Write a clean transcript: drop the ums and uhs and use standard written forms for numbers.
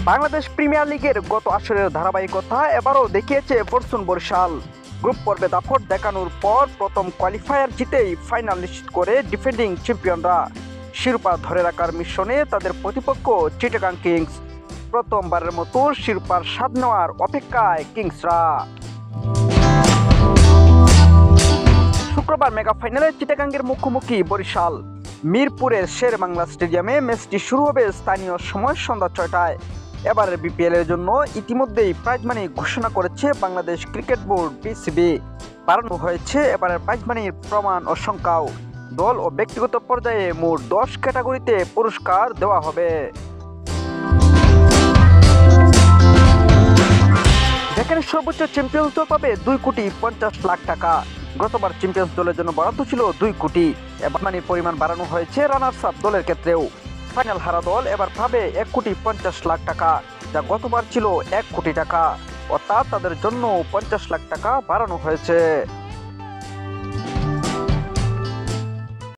Bangladesh premier লিগের গত আসরের ধারাবাহিকতা এবারও দেখিয়েছে ফরচুন বরিশাল। গ্রুপ পর্বে দাপট দেখানোর পর প্রথম কোয়ালিফায়ার জিতেই ফাইনাল নিশ্চিত করে ডিফেন্ডিং চ্যাম্পিয়নরা। শিরোপা ধরে রাখার মিশনে তাদের প্রতিপক্ষ চিটাগাং কিংস। প্রথমবারের মতো শিরোপার স্বাদ নেওয়ার অপেক্ষায় কিংসরা। শুক্রবার মেগা ফাইনালে চিটাগাংয়ের মুখোমুখি বরিশাল। মিরপুরের শের বাংলা স্টেডিয়ামে ম্যাচটি শুরু হবে স্থানীয় সময় সন্ধ্যা 6টায়। এবারের বিপিএল এর জন্য ইতিমধ্যেই প্রাইজ মানি ঘোষণা করেছে বাংলাদেশ ক্রিকেট বোর্ড বিসিবি। বাড়ানো হয়েছে এবারের প্রাইজ মানির প্রমাণ ও সংখ্যাও। দল ও ব্যক্তিগত পর্যায়ে মোট 10 ক্যাটাগরিতে পুরস্কার দেওয়া হবে। যেখানে সর্বোচ্চ চ্যাম্পিয়ন্স দল পাবে 2,50,00,000 টাকা। গতবার চ্যাম্পিয়ন্স দলের জন্য বরাদ্দ ছিল 2 কোটি। এবার মানির পরিমাণ বাড়ানো হয়েছে রানার্স আপ দলের ক্ষেত্রেও। ফাইনাল হারা দল এবার পাবে 1,50,00,000 টাকা, যা গতবার ছিল 1 কোটি টাকা। অর্থাৎ তাদের জন্য 50 লাখ টাকা বাড়ানো হয়েছে।